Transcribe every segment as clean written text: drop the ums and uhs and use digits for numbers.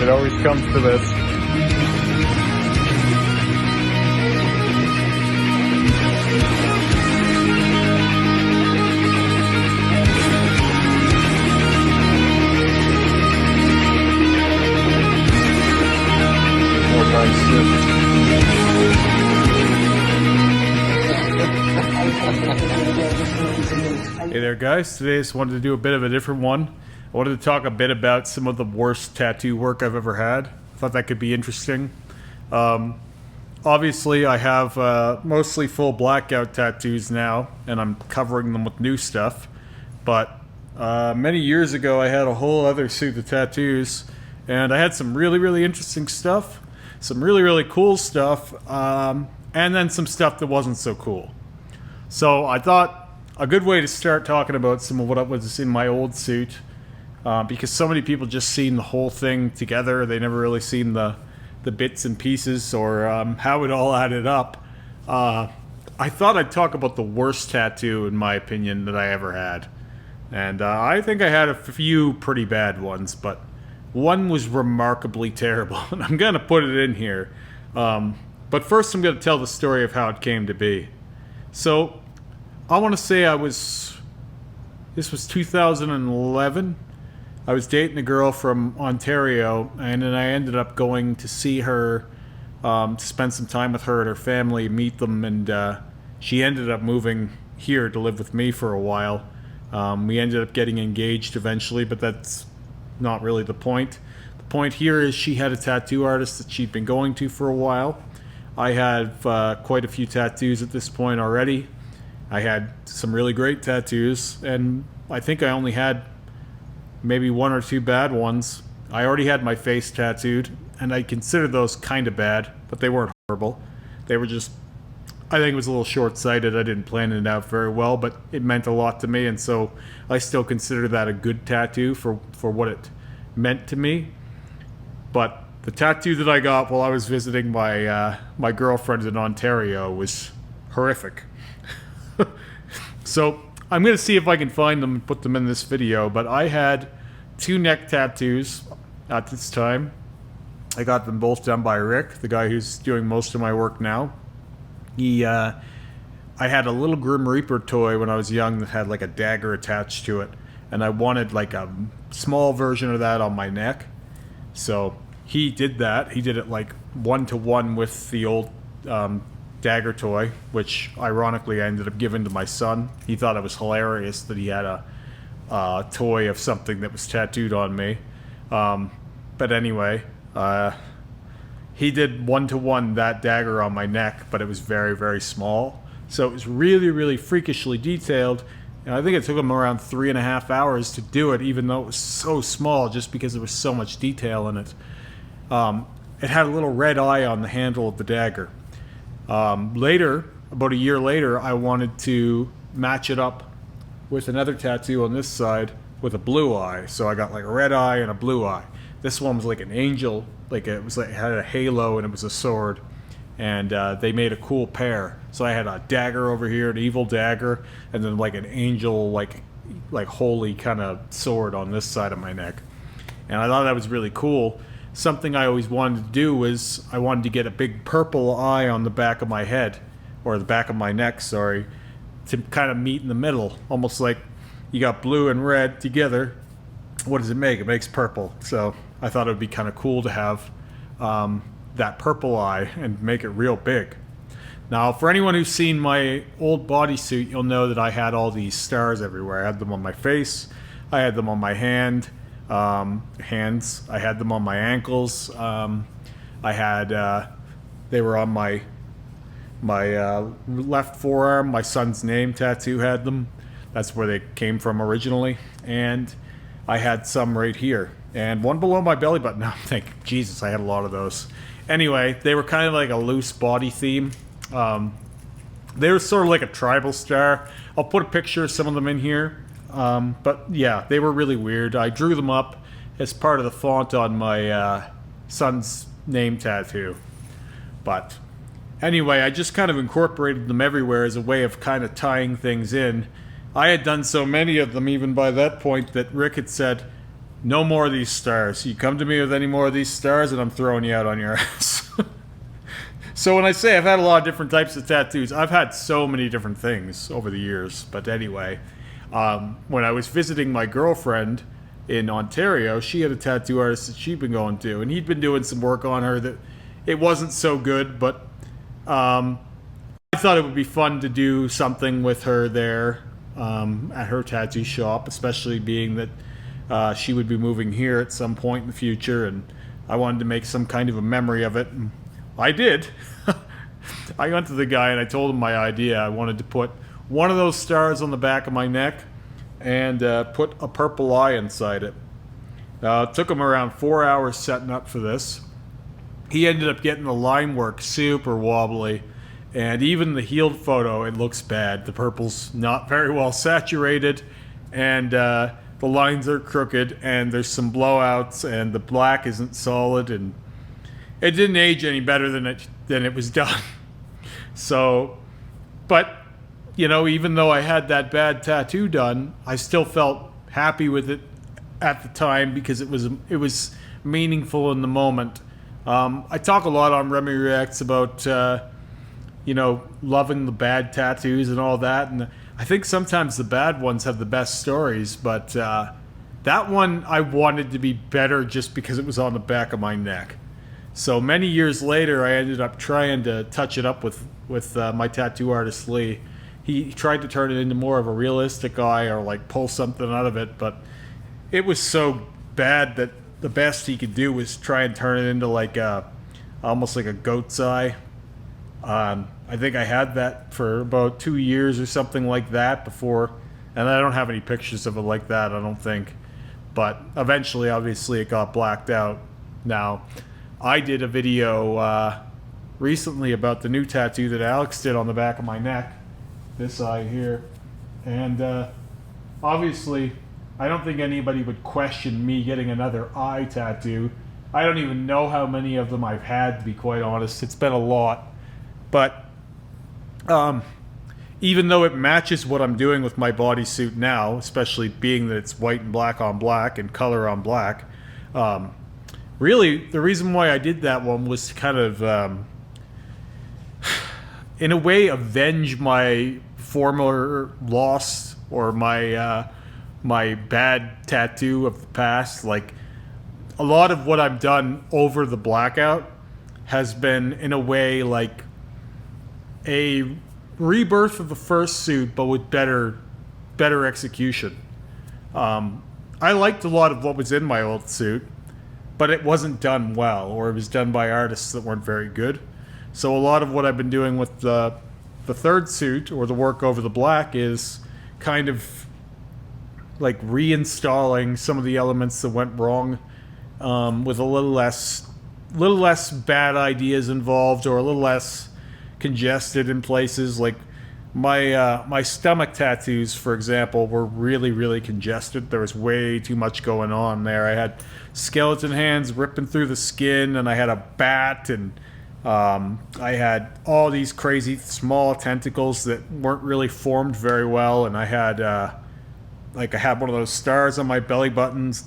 It always comes to this. More nice shit. Hey there guys, today I just wanted to do a bit of a different one. I wanted to talk a bit about some of the worst tattoo work I've ever had. I thought that could be interesting. Obviously I have mostly full blackout tattoos now, and I'm covering them with new stuff. But many years ago I had a whole other suit of tattoos, and I had some really interesting stuff, some really cool stuff, and then some stuff that wasn't so cool. So I thought a good way to start talking about some of what was in my old suit, because so many people just seen the whole thing together. They never really seen the bits and pieces or how it all added up. I thought I'd talk about the worst tattoo, in my opinion, that I ever had. And I think I had a few pretty bad ones, but one was remarkably terrible, and I'm going to put it in here. But first I'm going to tell the story of how it came to be. So I want to say this was 2011. I was dating a girl from Ontario, and then I ended up going to see her, to spend some time with her and her family, meet them, and she ended up moving here to live with me for a while. We ended up getting engaged eventually, but that's not really the point. The point here is she had a tattoo artist that she'd been going to for a while. I had quite a few tattoos at this point already. I had some really great tattoos, and I think I only had maybe one or two bad ones. I already had my face tattooed, and I considered those kind of bad, but they weren't horrible. They were just, I think it was a little short-sighted. I didn't plan it out very well, but it meant a lot to me, and so I still consider that a good tattoo for what it meant to me. But the tattoo that I got while I was visiting my girlfriend in Ontario was horrific. So I'm going to see if I can find them and put them in this video, but I had two neck tattoos at this time. I got them both done by Rick, the guy who's doing most of my work now. I had a little Grim Reaper toy when I was young that had like a dagger attached to it, and I wanted like a small version of that on my neck. So he did that. He did it like 1-to-1 with the old dagger toy, which ironically I ended up giving to my son. He thought it was hilarious that he had a toy of something that was tattooed on me. But anyway, he did 1-to-1 that dagger on my neck, but it was very small. So it was really freakishly detailed, and I think it took him around 3.5 hours to do it, even though it was so small, just because there was so much detail in it. It had a little red eye on the handle of the dagger. Later, about a year later, I wanted to match it up with another tattoo on this side with a blue eye. So I got like a red eye and a blue eye. This one was like an angel, like it had a halo and it was a sword, and they made a cool pair. So I had a dagger over here, an evil dagger, and then like an angel, like holy kind of sword on this side of my neck. And I thought that was really cool. Something I always wanted to do was I wanted to get a big purple eye on the back of my head, or the back of my neck, sorry, to kind of meet in the middle, almost like you got blue and red together. What does it make? It makes purple. So I thought it would be kind of cool to have that purple eye and make it real big. Now, for anyone who's seen my old bodysuit, you'll know that I had all these stars everywhere. I had them on my face, I had them on my hands, I had them on my ankles, they were on my left forearm. My son's name tattoo had them. That's where they came from originally. And I had some right here, and one below my belly button. Now I'm thinking, Jesus, I had a lot of those. Anyway, they were kind of like a loose body theme. They were sort of like a tribal star. I'll put a picture of some of them in here. But yeah, they were really weird. I drew them up as part of the font on my son's name tattoo. But anyway, I just kind of incorporated them everywhere as a way of kind of tying things in. I had done so many of them even by that point that Rick had said, no more of these stars. You come to me with any more of these stars, and I'm throwing you out on your ass. So when I say I've had a lot of different types of tattoos, I've had so many different things over the years. But anyway, when I was visiting my girlfriend in Ontario, she had a tattoo artist that she'd been going to, and he'd been doing some work on her that it wasn't so good, but I thought it would be fun to do something with her there at her tattoo shop, especially being that she would be moving here at some point in the future, and I wanted to make some kind of a memory of it. And I did. I went to the guy and I told him my idea. I wanted to put one of those stars on the back of my neck and put a purple eye inside it. It took him around 4 hours setting up for this. He ended up getting the line work super wobbly, and even the healed photo, it looks bad. The purple's not very well saturated, and the lines are crooked, and there's some blowouts, and the black isn't solid, and it didn't age any better than it was done. So, but you know, even though I had that bad tattoo done, I still felt happy with it at the time because it was meaningful in the moment. I talk a lot on Remy Reacts about you know, loving the bad tattoos and all that, and I think sometimes the bad ones have the best stories, but that one I wanted to be better just because it was on the back of my neck. So many years later, I ended up trying to touch it up with my tattoo artist Lee. He tried to turn it into more of a realistic eye or like pull something out of it, but it was so bad that the best he could do was try and turn it into like almost like a goat's eye. I think I had that for about 2 years or something like that before, and I don't have any pictures of it like that, I don't think. But eventually, obviously, it got blacked out. Now, I did a video recently about the new tattoo that Alex did on the back of my neck, this eye here, and obviously, I don't think anybody would question me getting another eye tattoo. I don't even know how many of them I've had, to be quite honest. It's been a lot. But even though it matches what I'm doing with my bodysuit now, especially being that it's white and black on black and color on black, really the reason why I did that one was to kind of, in a way, avenge my former loss or my my bad tattoo of the past. Like, a lot of what I've done over the Blackout has been, in a way, like a rebirth of the first suit, but with better execution. I liked a lot of what was in my old suit, but it wasn't done well, or it was done by artists that weren't very good. So a lot of what I've been doing with the third suit, or the work over the black, is kind of like reinstalling some of the elements that went wrong, with a little less bad ideas involved, or a little less congested in places. Like my stomach tattoos, for example, were really congested. There was way too much going on there. I had skeleton hands ripping through the skin, and I had a bat, and I had all these crazy small tentacles that weren't really formed very well, and I had like I had one of those stars on my belly buttons,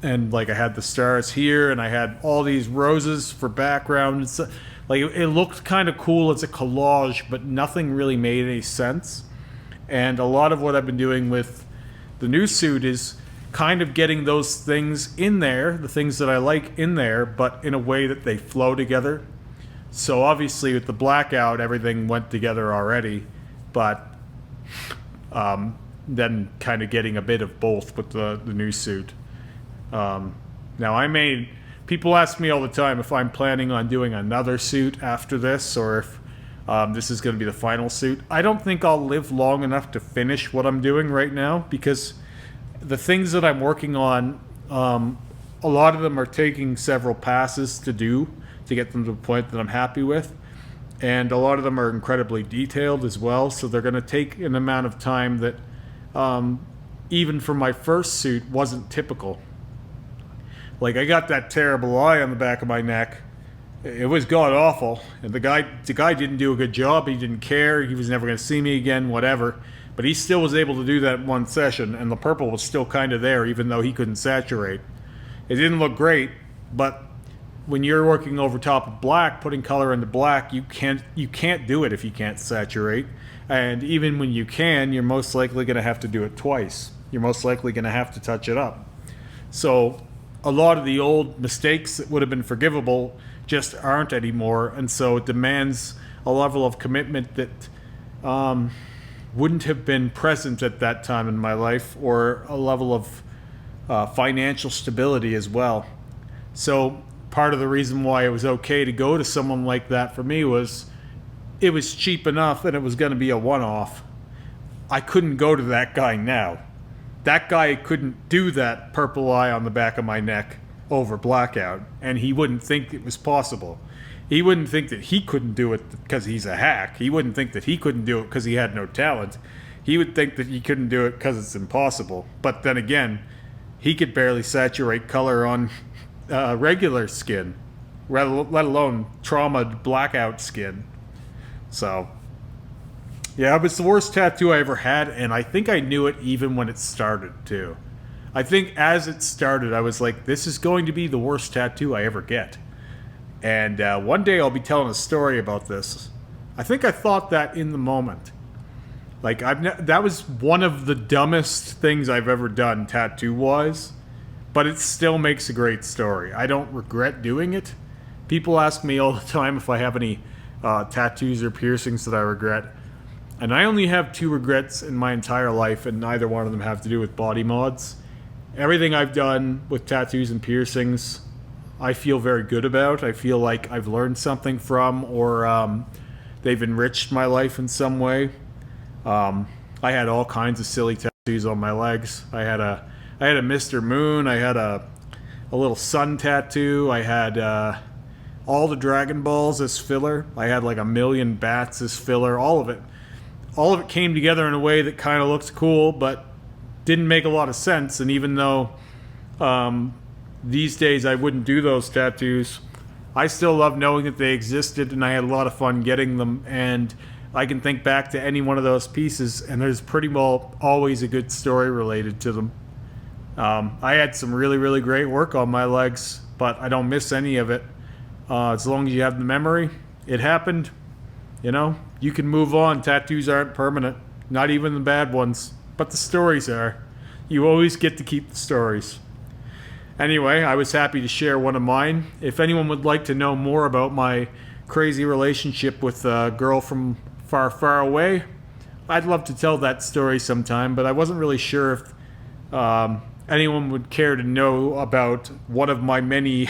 and like I had the stars here, and I had all these roses for background. It's like it looked kind of cool as a collage, but nothing really made any sense. And a lot of what I've been doing with the new suit is kind of getting those things in there, the things that I like in there, but in a way that they flow together. So obviously with the Blackout, everything went together already, but then kind of getting a bit of both with the new suit. Now people ask me all the time if I'm planning on doing another suit after this, or if this is going to be the final suit. I don't think I'll live long enough to finish what I'm doing right now, because the things that I'm working on, a lot of them are taking several passes to do to get them to the point that I'm happy with. And a lot of them are incredibly detailed as well, so they're going to take an amount of time that even for my first suit wasn't typical. Like, I got that terrible eye on the back of my neck, It was god awful, and the guy didn't do a good job. He didn't care. He was never going to see me again, whatever. But he still was able to do that in one session, and the purple was still kind of there, even though he couldn't saturate. It didn't look great, but when you're working over top of black, putting color into black, you can't do it if you can't saturate. And even when you can, you're most likely going to have to do it twice. You're most likely going to have to touch it up. So a lot of the old mistakes that would have been forgivable just aren't anymore, and so it demands a level of commitment that wouldn't have been present at that time in my life, or a level of financial stability as well. So part of the reason why it was okay to go to someone like that for me was it was cheap enough and it was going to be a one-off. I couldn't go to that guy now. That guy couldn't do that purple eye on the back of my neck over Blackout, and he wouldn't think it was possible. He wouldn't think that he couldn't do it because he's a hack. He wouldn't think that he couldn't do it because he had no talent. He would think that he couldn't do it because it's impossible. But then again, he could barely saturate color on regular skin, let alone traumatized Blackout skin. So yeah, it was the worst tattoo I ever had, and I think I knew it even when it started too. I think as it started, I was like, this is going to be the worst tattoo I ever get. And one day I'll be telling a story about this. I think I thought that in the moment. Like, that was one of the dumbest things I've ever done tattoo-wise, but it still makes a great story. I don't regret doing it. People ask me all the time if I have any tattoos or piercings that I regret. And I only have 2 regrets in my entire life, and neither one of them have to do with body mods. Everything I've done with tattoos and piercings, I feel very good about. I feel like I've learned something from, or they've enriched my life in some way. I had all kinds of silly tattoos on my legs. I had a Mr. Moon. I had a little sun tattoo. I had all the Dragon Balls as filler. I had like 1,000,000 bats as filler. All of it came together in a way that kind of looked cool, but didn't make a lot of sense. And even though these days I wouldn't do those tattoos, I still love knowing that they existed, and I had a lot of fun getting them. And I can think back to any one of those pieces, and there's pretty well always a good story related to them. I had some really, really great work on my legs, but I don't miss any of it. As long as you have the memory, it happened. You know, you can move on. Tattoos aren't permanent, not even the bad ones, but the stories are. You always get to keep the stories. Anyway, I was happy to share one of mine. If anyone would like to know more about my crazy relationship with a girl from far, far away, I'd love to tell that story sometime, but I wasn't really sure if anyone would care to know about one of my many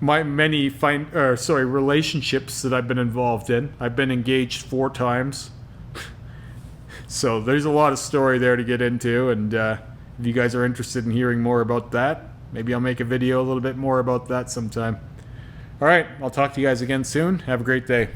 relationships that I've been involved in. I've been engaged 4 times. So there's a lot of story there to get into, and if you guys are interested in hearing more about that, maybe I'll make a video a little bit more about that sometime. All right, I'll talk to you guys again soon. Have a great day.